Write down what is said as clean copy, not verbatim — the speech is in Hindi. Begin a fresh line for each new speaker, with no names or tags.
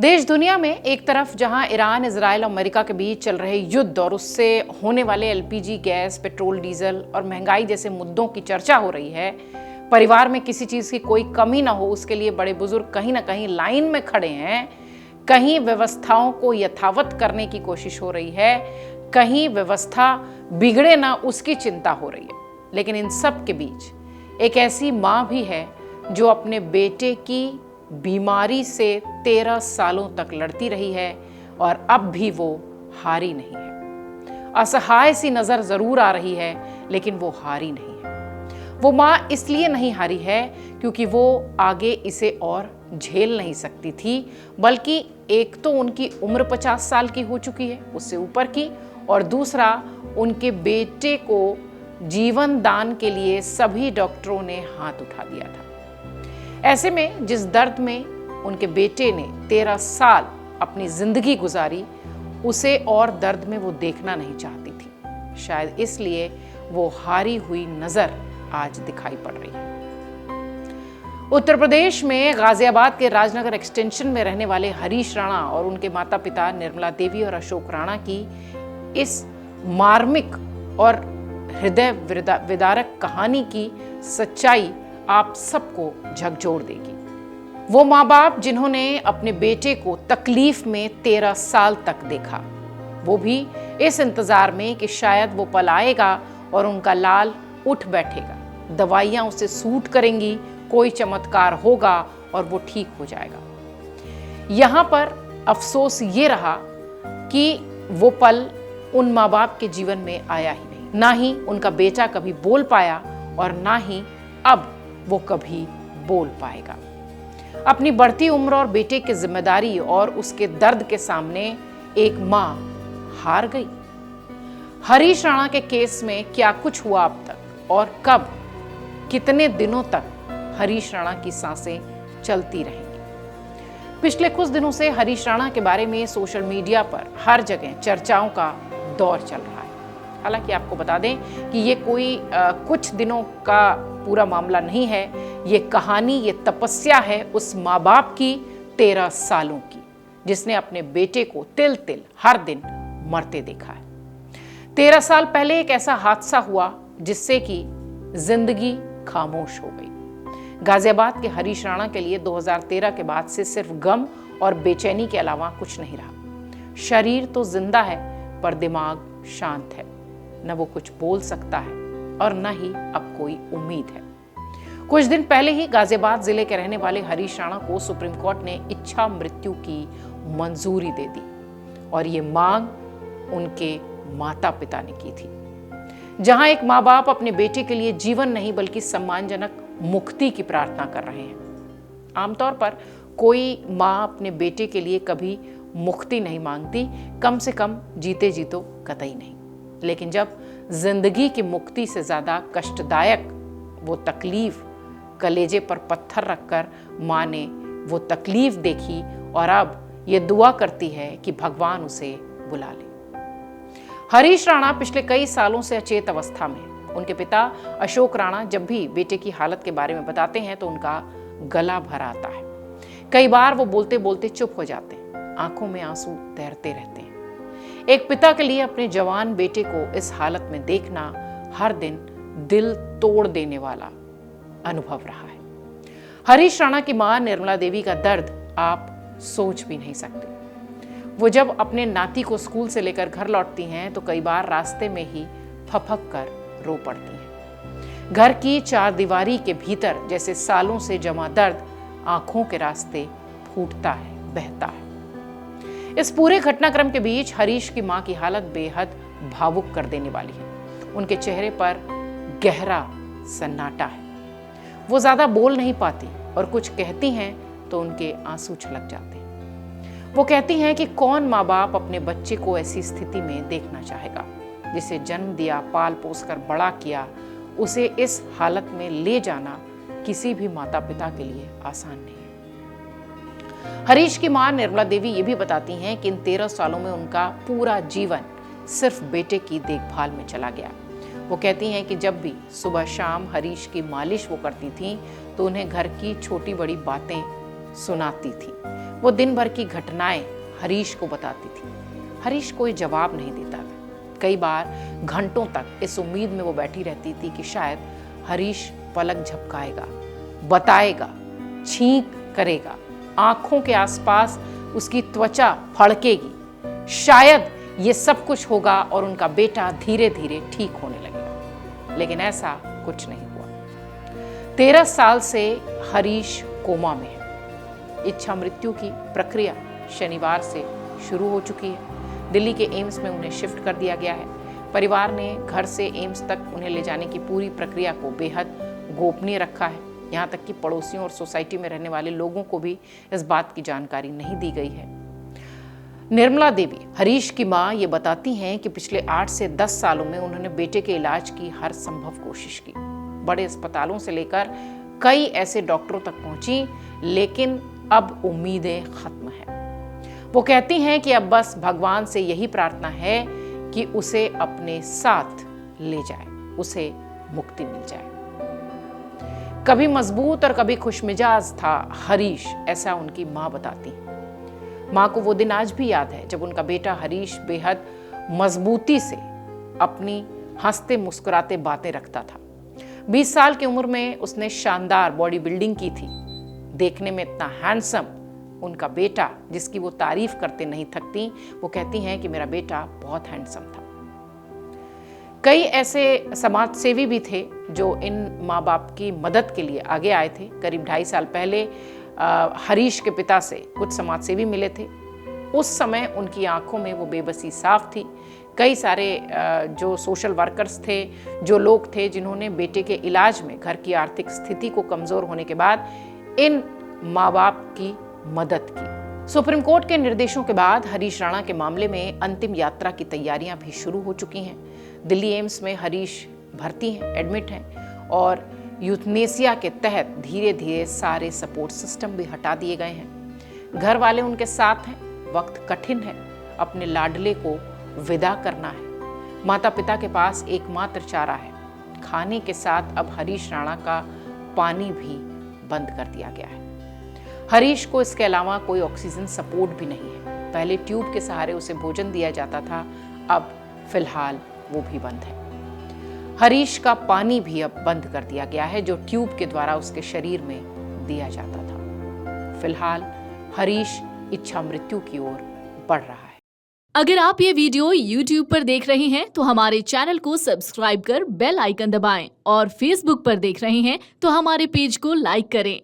देश दुनिया में एक तरफ जहां ईरान, इजराइल और अमेरिका के बीच चल रहे युद्ध और उससे होने वाले एलपीजी गैस, पेट्रोल, डीजल और महंगाई जैसे मुद्दों की चर्चा हो रही है, परिवार में किसी चीज की कोई कमी ना हो उसके लिए बड़े बुजुर्ग कहीं ना कहीं लाइन में खड़े हैं, कहीं व्यवस्थाओं को यथावत करने की कोशिश हो रही है, कहीं व्यवस्था बिगड़े ना उसकी चिंता हो रही है। लेकिन इन सब के बीच एक ऐसी माँ भी है जो अपने बेटे की बीमारी से 13 सालों तक लड़ती रही है और अब भी वो हारी नहीं है। असहाय सी नजर जरूर आ रही है, लेकिन वो हारी नहीं है। वो माँ इसलिए नहीं हारी है क्योंकि वो आगे इसे और झेल नहीं सकती थी, बल्कि एक तो उनकी उम्र 50 साल की हो चुकी है, उससे ऊपर की, और दूसरा उनके बेटे को जीवन दान के लिए सभी डॉक्टरों ने हाथ उठा दिया था। ऐसे में जिस दर्द में उनके बेटे ने 13 साल अपनी जिंदगी गुजारी, उसे और दर्द में वो देखना नहीं चाहती थी। शायद इसलिए वो हारी हुई नजर आज दिखाई पड़ रही है। उत्तर प्रदेश में गाजियाबाद के राजनगर एक्सटेंशन में रहने वाले हरीश राणा और उनके माता पिता निर्मला देवी और अशोक राणा की इस मार्मिक और हृदय विदारक कहानी की सच्चाई आप सबको झकझोर देगी। वो माँ बाप जिन्होंने अपने बेटे को तकलीफ में 13 साल तक देखा, वो भी इस इंतजार में कि शायद वो पल आएगा और उनका लाल उठ बैठेगा, दवाइयां उसे सूट करेंगी, कोई चमत्कार होगा और वो ठीक हो जाएगा। यहां पर अफसोस ये रहा कि वो पल उन माँ बाप के जीवन में आया ही नहीं। ना ही उनका बेटा कभी बोल पाया और ना ही अब वो कभी बोल पाएगा। अपनी बढ़ती उम्र और बेटे की जिम्मेदारी और उसके दर्द के सामने एक माँ हार गई। हरीश राणा के केस में क्या कुछ हुआ अब तक और कब, कितने दिनों तक हरीश राणा की सांसें चलती रहेंगी। पिछले कुछ दिनों से हरीश राणा के बारे में सोशल मीडिया पर हर जगह चर्चाओं का दौर चल रहा है। हालांकि आपको बता दें कि ये कोई कुछ दिनों का पूरा मामला नहीं है, ये कहानी, ये तपस्या है उस माँ बाप की 13 सालों की, जिसने अपने बेटे को तिल तिल हर दिन मरते देखा है। 13 साल पहले एक ऐसा हादसा हुआ जिससे कि जिंदगी खामोश हो गई। गाजियाबाद के हरीश राणा के लिए 2013 के बाद से सिर्फ गम और बेचैनी के अलावा कुछ नहीं रहा। शरीर तो जिंदा है पर दिमाग शांत है, न वो कुछ बोल सकता है और न ही अब कोई उम्मीद है। कुछ दिन पहले ही गाजियाबाद जिले के रहने वाले हरीश राणा को सुप्रीम कोर्ट ने इच्छा मृत्यु की मंजूरी दे दी और ये मांग उनके माता पिता ने की थी। जहां एक माँ बाप अपने बेटे के लिए जीवन नहीं बल्कि सम्मानजनक मुक्ति की प्रार्थना कर रहे हैं। आमतौर पर कोई माँ अपने बेटे के लिए कभी मुक्ति नहीं मांगती, कम से कम जीते जी तो कतई नहीं। लेकिन जब जिंदगी की मुक्ति से ज्यादा कष्टदायक वो तकलीफ कलेजे पर पत्थर रखकर माँ ने वो तकलीफ देखी और अब ये दुआ करती है कि भगवान उसे बुला ले। हरीश राणा पिछले कई सालों से अचेत अवस्था में। उनके पिता अशोक राणा जब भी बेटे की हालत के बारे में बताते हैं तो उनका गला भर आता है। कई बार वो बोलते बोलते चुप हो जाते हैं, आंखों में आंसू तैरते रहते हैं। एक पिता के लिए अपने जवान बेटे को इस हालत में देखना हर दिन दिल तोड़ देने वाला अनुभव रहा है। हरीश राणा की मां निर्मला देवी का दर्द आप सोच भी नहीं सकते। वो जब अपने नाती को स्कूल से लेकर घर लौटती हैं तो कई बार रास्ते में ही फपक कर रो पड़ती हैं। घर की चारदीवारी के भीतर जैसे सालों से जमा दर्द आंखों के रास्ते फूटता है, बहता है। इस पूरे घटनाक्रम के बीच हरीश की मां की हालत बेहद भावुक कर देने वाली है। उनके चेहरे पर गहरा सन्नाटा है। वो ज्यादा बोल नहीं पाती और कुछ कहती हैं तो उनके आंसू छलक जाते हैं। वो कहती हैं कि कौन माँ बाप अपने बच्चे को ऐसी स्थिति में देखना चाहेगा। जिसे जन्म दिया, पाल पोस कर बड़ा किया, उसे इस हालत में ले जाना किसी भी माता पिता के लिए आसान नहीं है। हरीश की मां निर्मला देवी ये भी बताती हैं कि इन 13 सालों में उनका पूरा जीवन सिर्फ बेटे की देखभाल में चला गया। वो कहती हैं कि जब भी सुबह शाम हरीश की मालिश वो करती थी तो उन्हें घर की छोटी बड़ी बातें सुनाती थी। वो दिन भर की घटनाएं हरीश को बताती थी। हरीश कोई जवाब नहीं देता था। कई बार घंटों तक इस उम्मीद में वो बैठी रहती थी कि शायद हरीश पलक झपकाएगा, बताएगा, छींक करेगा, आंखों के आसपास उसकी त्वचा फड़केगी, शायद ये सब कुछ होगा और उनका बेटा धीरे धीरे ठीक होने लगेगा। लेकिन ऐसा कुछ नहीं हुआ। 13 साल से हरीश कोमा में है। इच्छा मृत्यु की प्रक्रिया शनिवार से शुरू हो चुकी है। दिल्ली के एम्स में उन्हें शिफ्ट कर दिया गया है। परिवार ने घर से एम्स तक उन्हें ले जाने की पूरी प्रक्रिया को बेहद गोपनीय रखा है। यहाँ तक कि पड़ोसियों और सोसाइटी में रहने वाले लोगों को भी इस बात की जानकारी नहीं दी गई है। निर्मला देवी, हरीश की मां, ये बताती हैं कि पिछले 8 से 10 सालों में उन्होंने बेटे के इलाज की हर संभव कोशिश की। बड़े अस्पतालों से लेकर कई ऐसे डॉक्टरों तक पहुंची, लेकिन अब उम्मीदें खत्म हैं। वो कहती हैं कि अब बस भगवान से यही प्रार्थना है कि उसे अपने साथ ले जाए, उसे मुक्ति मिल जाए। कभी मजबूत और कभी खुशमिजाज था हरीश, ऐसा उनकी मां बताती है। मां को वो दिन आज भी याद है जब उनका बेटा हरीश बेहद मजबूती से अपनी हंसते मुस्कुराते बातें रखता था। 20 साल की उम्र में उसने शानदार बॉडी बिल्डिंग की थी। देखने में इतना हैंडसम उनका बेटा, जिसकी वो तारीफ करते नहीं थकती, वो कहती हैं कि मेरा बेटा बहुत हैंडसम था। कई ऐसे समाज सेवी भी थे जो इन माँ बाप की मदद के लिए आगे आए थे। करीब 2.5 साल पहले हरीश के पिता से कुछ समाज सेवी मिले थे। उस समय उनकी आंखों में वो बेबसी साफ थी। कई सारे जो सोशल वर्कर्स थे, जो लोग थे जिन्होंने बेटे के इलाज में घर की आर्थिक स्थिति को कमजोर होने के बाद इन माँ बाप की मदद की। सुप्रीम कोर्ट के निर्देशों के बाद हरीश राणा के मामले में अंतिम यात्रा की तैयारियां भी शुरू हो चुकी हैं। दिल्ली एम्स में हरीश भर्ती हैं, एडमिट हैं और यूथनेसिया के तहत धीरे धीरे सारे सपोर्ट सिस्टम भी हटा दिए गए हैं। घर वाले उनके साथ हैं। वक्त कठिन है, अपने लाडले को विदा करना है। माता पिता के पास एकमात्र चारा है। खाने के साथ अब हरीश राणा का पानी भी बंद कर दिया गया है। हरीश को इसके अलावा कोई ऑक्सीजन सपोर्ट भी नहीं है। पहले ट्यूब के सहारे उसे भोजन दिया जाता था, अब फिलहाल वो भी बंद है। हरीश का पानी भी अब बंद कर दिया गया है, जो ट्यूब के द्वारा उसके शरीर में दिया जाता था। फिलहाल हरीश इच्छा मृत्यु की ओर बढ़ रहा है।
अगर आप ये वीडियो YouTube पर देख रहे हैं तो हमारे चैनल को सब्सक्राइब कर बेल आइकन दबाएं और Facebook पर देख रहे हैं तो हमारे पेज को लाइक करें।